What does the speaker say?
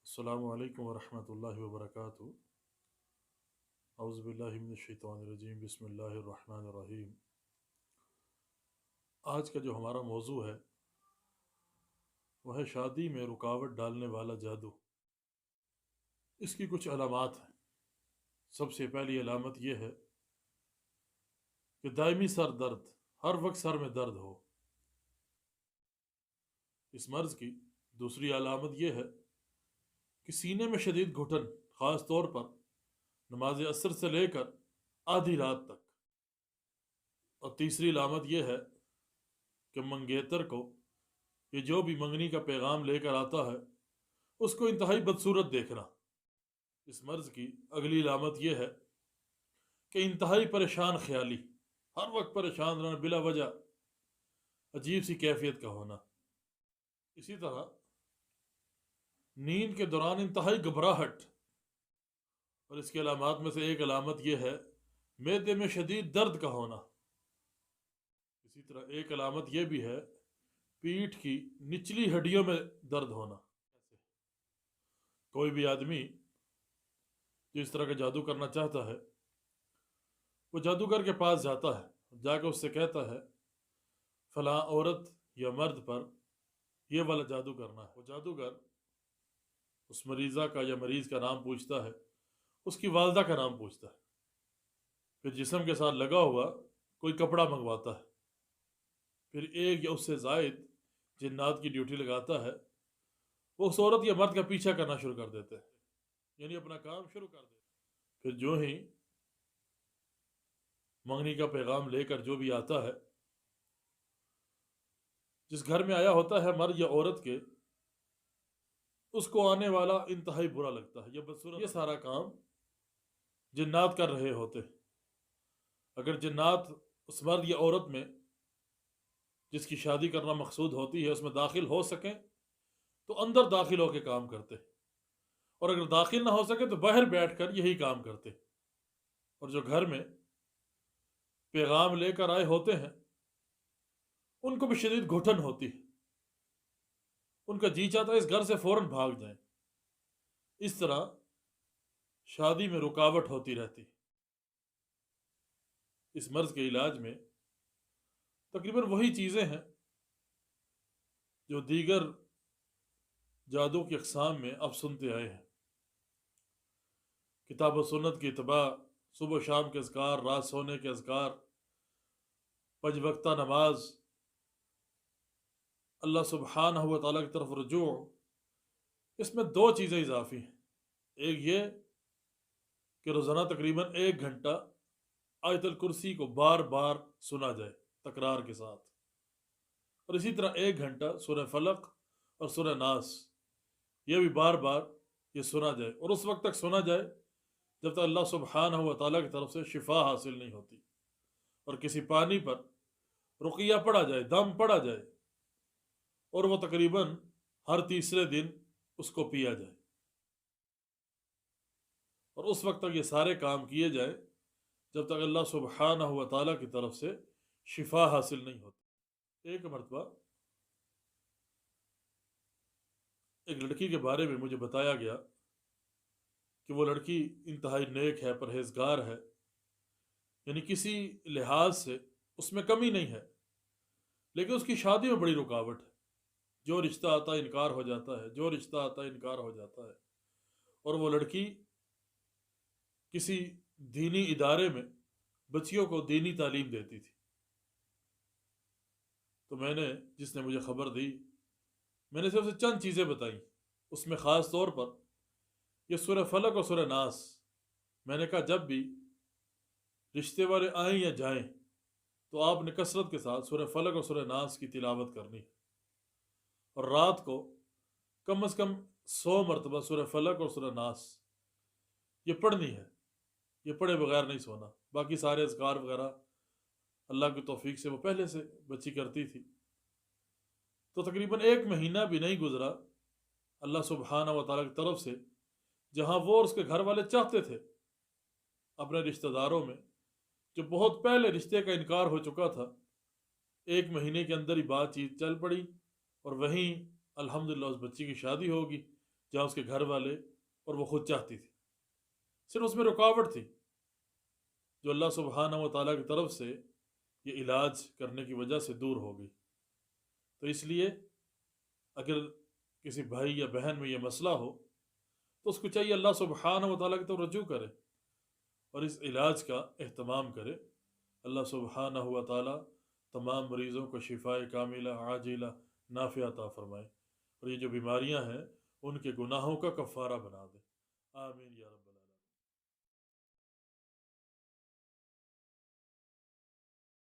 السلام علیکم ورحمۃ اللہ وبرکاتہ۔ اعوذ باللہ من الشیطان الرجیم، بسم اللہ الرحمن الرحیم۔ آج کا جو ہمارا موضوع ہے وہ ہے شادی میں رکاوٹ ڈالنے والا جادو۔ اس کی کچھ علامات ہیں۔ سب سے پہلی علامت یہ ہے کہ دائمی سر درد، ہر وقت سر میں درد ہو۔ اس مرض کی دوسری علامت یہ ہے کہ سینے میں شدید گھٹن، خاص طور پر نماز عصر سے لے کر آدھی رات تک۔ اور تیسری علامت یہ ہے کہ منگیتر کو، یہ جو بھی منگنی کا پیغام لے کر آتا ہے، اس کو انتہائی بدصورت دیکھنا۔ اس مرض کی اگلی علامت یہ ہے کہ انتہائی پریشان خیالی، ہر وقت پریشان رہنا، بلا وجہ عجیب سی کیفیت کا ہونا۔ اسی طرح نیند کے دوران انتہائی گھبراہٹ، اور اس کے علامات میں سے ایک علامت یہ ہے معدے میں شدید درد کا ہونا۔ اسی طرح ایک علامت یہ بھی ہے پیٹھ کی نچلی ہڈیوں میں درد ہونا۔ کوئی بھی آدمی جو اس طرح کا جادو کرنا چاہتا ہے، وہ جادوگر کے پاس جاتا ہے، جا کے اس سے کہتا ہے فلاں عورت یا مرد پر یہ والا جادو کرنا ہے۔ وہ جادوگر اس مریضہ کا یا مریض کا نام پوچھتا ہے، اس کی والدہ کا نام پوچھتا ہے، پھر جسم کے ساتھ لگا ہوا کوئی کپڑا منگواتا ہے، پھر ایک یا اس سے زائد جنات کی ڈیوٹی لگاتا ہے۔ وہ اس عورت یا مرد کا پیچھا کرنا شروع کر دیتے ہیں، یعنی اپنا کام شروع کر دیتے ہیں۔ پھر جو ہی منگنی کا پیغام لے کر جو بھی آتا ہے، جس گھر میں آیا ہوتا ہے مرد یا عورت کے، اس کو آنے والا انتہائی برا لگتا ہے، یہ سارا کام جنات کر رہے ہوتے ہیں۔ اگر جنات اس مرد یا عورت میں جس کی شادی کرنا مقصود ہوتی ہے اس میں داخل ہو سکیں تو اندر داخل ہو کے کام کرتے، اور اگر داخل نہ ہو سکے تو باہر بیٹھ کر یہی کام کرتے۔ اور جو گھر میں پیغام لے کر آئے ہوتے ہیں ان کو بھی شدید گھٹن ہوتی ہے، ان کا جی چاہتا ہے اس گھر سے فوراً بھاگ جائیں۔ اس طرح شادی میں رکاوٹ ہوتی رہتی۔ اس مرض کے علاج میں تقریباً وہی چیزیں ہیں جو دیگر جادو کی اقسام میں اب سنتے آئے ہیں۔ کتاب و سنت کی اتباع، صبح و شام کے اذکار، رات سونے کے اذکار، 5 وقتہ نماز، اللہ سبحانہ و تعالیٰ کی طرف رجوع، اس میں 2 چیزیں اضافی ہیں۔ ایک یہ کہ روزانہ تقریباً 1 گھنٹہ آیت الکرسی کو بار بار سنا جائے تکرار کے ساتھ، اور اسی طرح 1 گھنٹہ سورہ فلق اور سورہ ناس، یہ بھی بار بار یہ سنا جائے، اور اس وقت تک سنا جائے جب تک اللہ سبحانہ و تعالیٰ کی طرف سے شفا حاصل نہیں ہوتی، اور کسی پانی پر رقیہ پڑھا جائے، دم پڑھا جائے، اور وہ تقریباً ہر تیسرے دن اس کو پیا جائے، اور اس وقت تک یہ سارے کام کیے جائیں جب تک اللہ سبحانہ و تعالیٰ کی طرف سے شفا حاصل نہیں ہوتی۔ ایک مرتبہ ایک لڑکی کے بارے میں مجھے بتایا گیا کہ وہ لڑکی انتہائی نیک ہے، پرہیزگار ہے، یعنی کسی لحاظ سے اس میں کمی نہیں ہے، لیکن اس کی شادی میں بڑی رکاوٹ ہے۔ جو رشتہ آتا ہے انکار ہو جاتا ہے، جو رشتہ آتا ہے انکار ہو جاتا ہے، اور وہ لڑکی کسی دینی ادارے میں بچیوں کو دینی تعلیم دیتی تھی۔ تو میں نے، جس نے مجھے خبر دی، میں نے صرف چند چیزیں بتائیں، اس میں خاص طور پر یہ سورہ فلق اور سورہ ناس، میں نے کہا جب بھی رشتے والے آئیں یا جائیں تو آپ نے کثرت کے ساتھ سورہ فلق اور سورہ ناس کی تلاوت کرنی ہے، اور رات کو کم از کم 100 مرتبہ سورہ فلق اور سورہ ناس یہ پڑھنی ہے، یہ پڑھے بغیر نہیں سونا۔ باقی سارے اذکار وغیرہ اللہ کی توفیق سے وہ پہلے سے بچی کرتی تھی۔ تو تقریباً 1 مہینہ بھی نہیں گزرا، اللہ سبحانہ و تعالیٰ کی طرف سے جہاں وہ اور اس کے گھر والے چاہتے تھے اپنے رشتہ داروں میں، جو بہت پہلے رشتے کا انکار ہو چکا تھا، 1 مہینے کے اندر ہی بات چیت چل پڑی، اور وہیں الحمدللہ اس بچی کی شادی ہوگی، جہاں اس کے گھر والے اور وہ خود چاہتی تھی، صرف اس میں رکاوٹ تھی جو اللہ سبحانہ و تعالیٰ کی طرف سے یہ علاج کرنے کی وجہ سے دور ہو گئی۔ تو اس لیے اگر کسی بھائی یا بہن میں یہ مسئلہ ہو تو اس کو چاہیے اللہ سبحانہ و تعالیٰ کی طرف رجوع کرے اور اس علاج کا اہتمام کرے۔ اللہ سبحانہ و تعالیٰ تمام مریضوں کو شفائے کاملہ عاجلہ نافع عطا فرمائے، اور یہ جو بیماریاں ہیں ان کے گناہوں کا کفارہ بنا دے۔ آمین یا رب۔